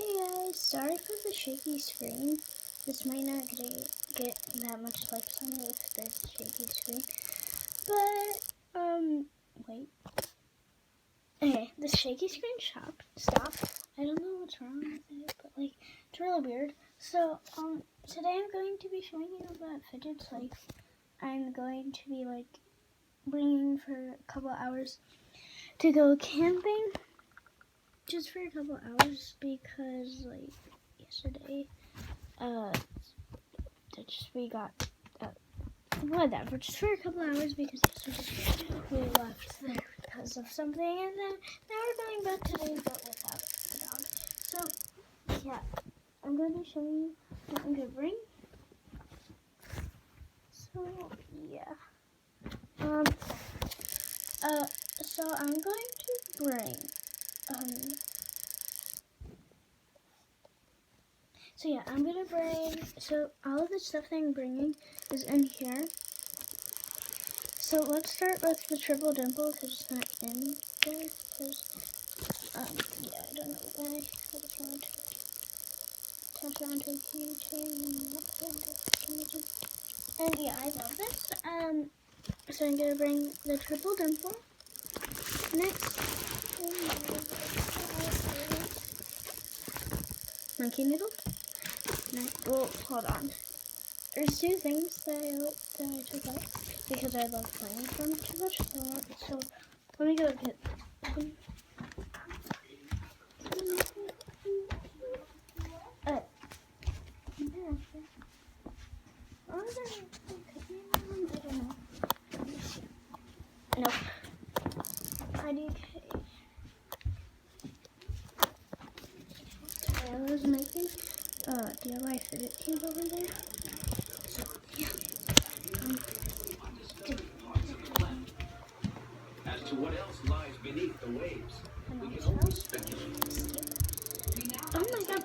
Hey guys, sorry for the shaky screen. This might not get that much likes on it if there's a shaky screen. But, wait. Okay, the shaky screen stopped. I don't know what's wrong with it, but like, it's really weird. So, today I'm going to be showing you about Fidget's. Like, I'm going to be like, bringing for a couple hours to go camping. Just for a couple hours because, like, yesterday, we got, whatever, just for a couple hours because yesterday we left there because of something, and then now we're going back today, but without the dog. So, yeah, I'm going to be showing you what I'm going to bring. So, yeah. So I'm going to bring, So yeah, I'm gonna bring, so all of the stuff that I'm bringing is in here. So let's start with the triple dimple because it's not in there. Because, yeah, I don't know why. I just wanted to attach it onto a keychain. And yeah, I love this. So I'm gonna bring the triple dimple. Next, monkey noodle. Well, hold on. There's two things that I took out because I love playing with them too much. So let me go get them. I don't know. Nope. IDK. I was making DIY Fidget cube over there. So, yeah. As to what else lies beneath the waves, we can only speculate. Oh my god,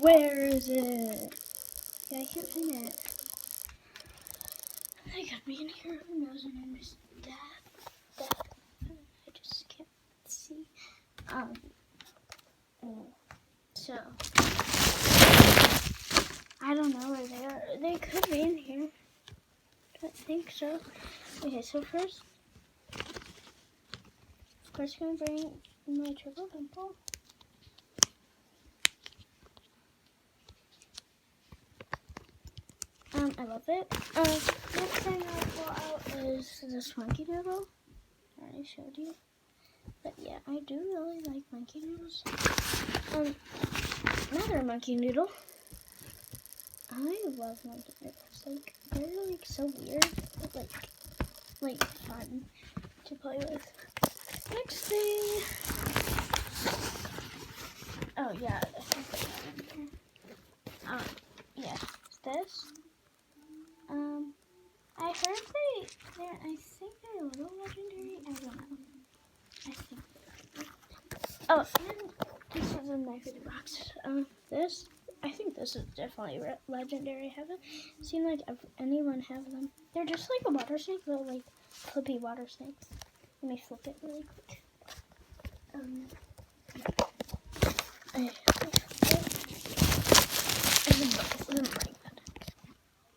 where is it? Yeah, I can't find it. I could be in here, who knows, and I missed that. I just can't see. So, I don't know where they are. They could be in here. I think so. Okay, so first I'm gonna bring my triple dimple. I love it. Next thing I'll pull out is this monkey noodle. I already showed you. But yeah, I do really like monkey noodles. Another monkey noodle. I love monkey noodles. Like, they're like so weird, but like fun to play with. Next thing. Oh yeah, I think I got it in here. Yeah, this. I heard I think they're a little legendary. I don't know. I think they're. Oh, and this is in my Fidget box. This. I think this is definitely legendary. I haven't seen like anyone have them. They're just like a water snake, but like flippy water snakes. Let me flip it really quick.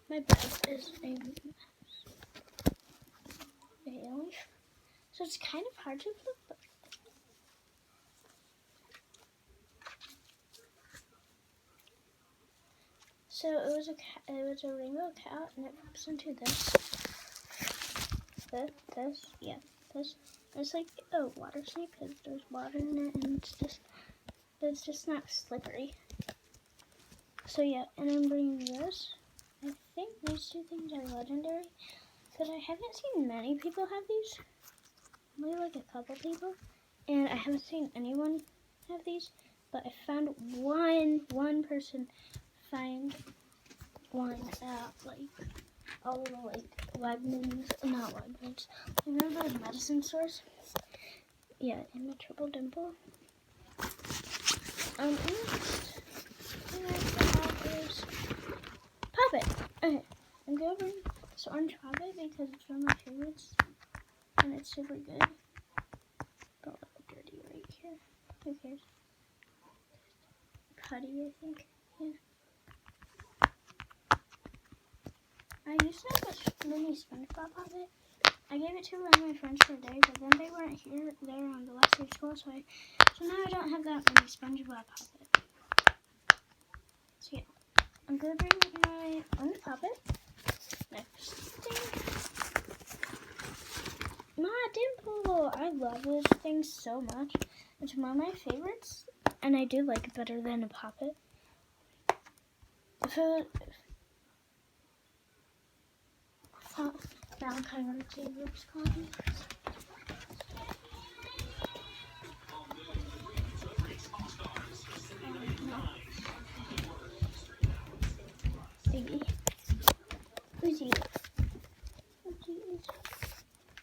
My bag is a mess. So it's kind of hard to flip, but so it was a rainbow cat, and it flips into this. It's like a water snake because there's water in it, and it's just not slippery. So yeah, and I'm bringing this. I think these two things are legendary because I haven't seen many people have these. Only like a couple people, and I haven't seen anyone have these. But I found one person find one at like all the like not Wegmans. Remember those medicine stores? Yeah, in the triple dimple. Next is Puppet. Okay, I'm gonna bring this orange Puppet because it's one of my favorites, and it's super good. here. Who cares? Putty, I think. Yeah. I used to have a mini SpongeBob puppet. I gave it to one of my friends for a day, but then they weren't there on the last day of school, so now I don't have that mini SpongeBob puppet. So yeah, I'm gonna bring my own puppet. Next thing, my Dimple. I love this thing so much. It's one of my favorites, and I do like it better than a puppet. Now I'm kind of going to see Ruby's copy. Uzi.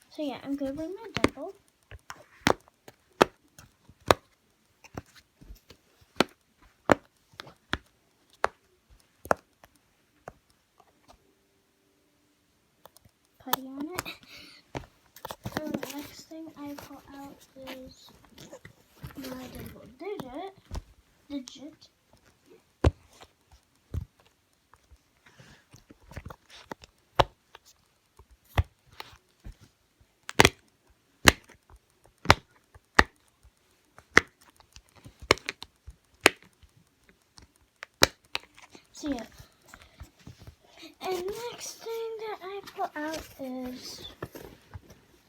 So yeah, I'm gonna bring my Dimple. Putty on it. So the next thing I pull out is my Dimple Digit. So yeah. And next thing that I pull out is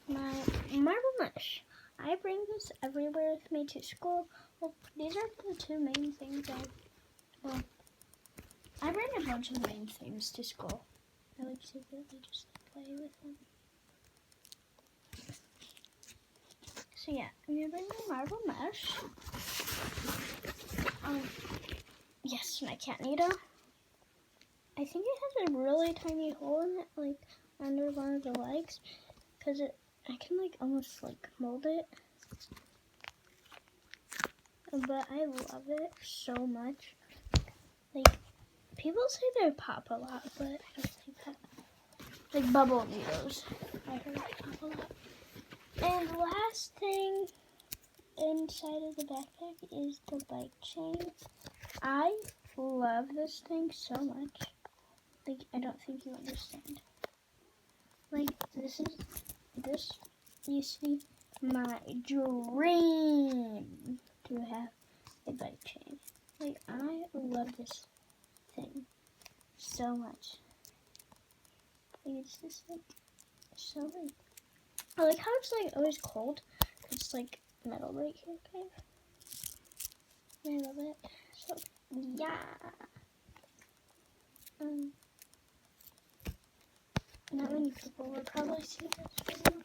my marble mush. I bring this everywhere with me to school. Well, these are the two main things I bring a bunch of main things to school. I like secretly just play with them. So yeah, I'm gonna bring my marble mesh. Yes, my cat needle. I think it has a really tiny hole in it, like under one of the legs, because I can like almost like mold it. But I love it so much. Like, people say they pop a lot, but I don't think that. Like bubble needles, I heard pop a lot. And the last thing inside of the backpack is the bike chain. I love this thing so much. Like, I don't think you understand. Like, this used to be my dream to have a bike chain. Like, I love this thing so much. Like, it's just like so like I like how it's like always cold. It's like metal right here, kind of. I love it. So yeah. Not many people will probably see this video.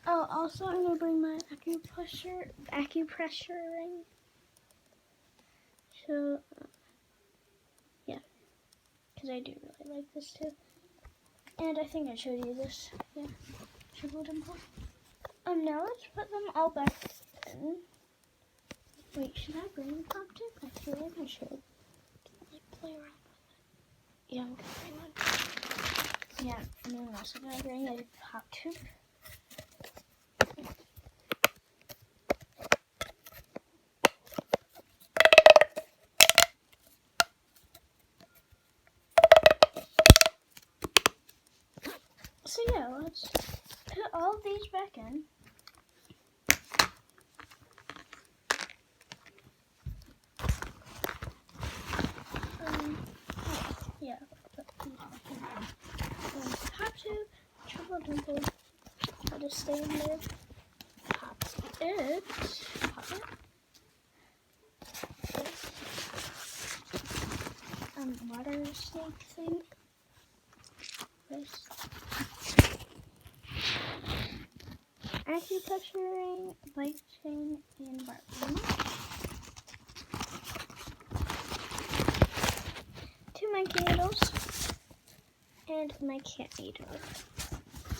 Oh, also I'm gonna bring my acupressure ring. So, yeah, because I do really like this too. And I think I showed you this. Yeah, triple dimple. Now let's put them all back in. Wait, should I bring the pop tip? I feel like I should. Like, play around with it. Yeah, I'm gonna bring one. Yeah, and then I'm also gonna bring a pop tube. So yeah, let's put all of these back in. Yeah, put these back in. Pop tube, triple dimple. I'll just stay in there. Pop it. Pop it. Water snake thing. This. Acupressure ring, bike chain, and bark. 2 monkey needles, and my cat needle.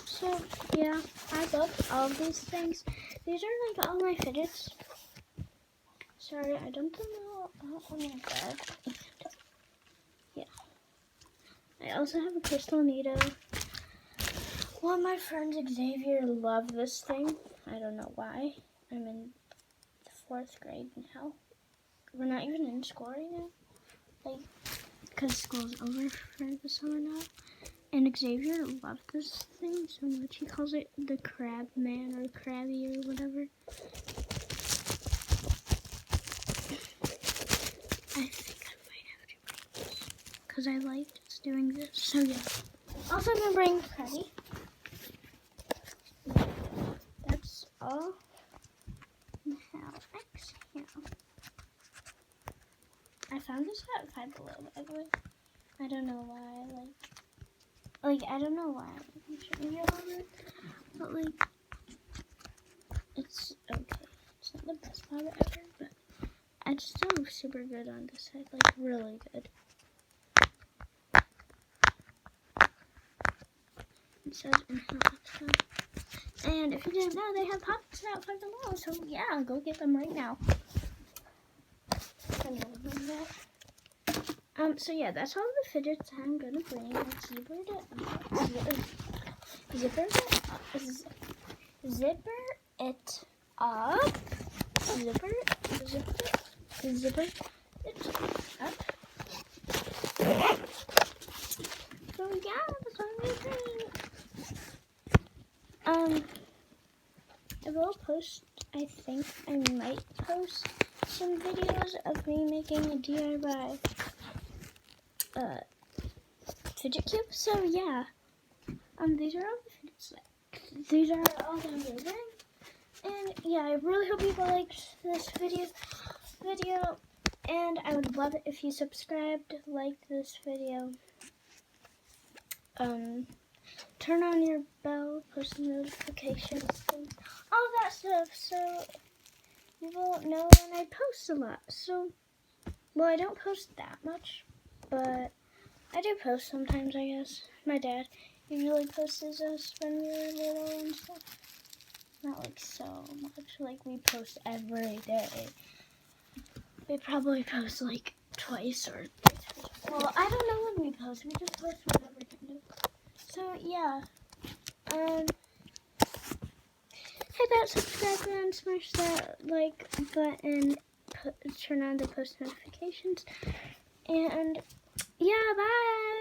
So yeah, I love all of these things. These are like all my fidgets. Sorry, I dumped them all out on my bed. Yeah. I also have a crystal needle. One of my friends, Xavier, loved this thing. I don't know why. 4th grade now. We're not even in school right now. Like, because school's over for the summer now. And Xavier loves this thing so much. He calls it the Crab Man or Krabby or whatever. I think I might have to bring this because I like just doing this. So yeah. Also, I'm gonna bring Krabby. That's all. Now, exhale. I found this at Five Below, by the way. I don't know why. Like I don't know why I'm showing you all this, but like, it's okay. It's not the best powder ever, but it's still super good on this side. Like really good. It says inhale, exhale. And if you didn't know, they have pops at Five Below, so yeah, go get them right now. So yeah, that's all the fidgets I'm gonna bring. Let's zipper it up. Zipper it up. Zipper it up. So yeah, that's all I'm bring. I will post, I think I might post some videos of me making a DIY fidget cube. So yeah, these are all the fidgets. These are all that I'm gonna bring. And yeah, I really hope you liked this video. And I would love it if you subscribed, liked this video. Turn on your bell, post notifications, all that stuff, so you will know when I post a lot. So, well, I don't post that much, but I do post sometimes, I guess. My dad usually posts us when we were little and stuff. Not like so much, like we post every day. We probably post like twice or 3 times. Well, I don't know when we post, we just post whenever we can do. So yeah, hit that subscribe button, smash that like button, turn on the post notifications, and yeah, bye!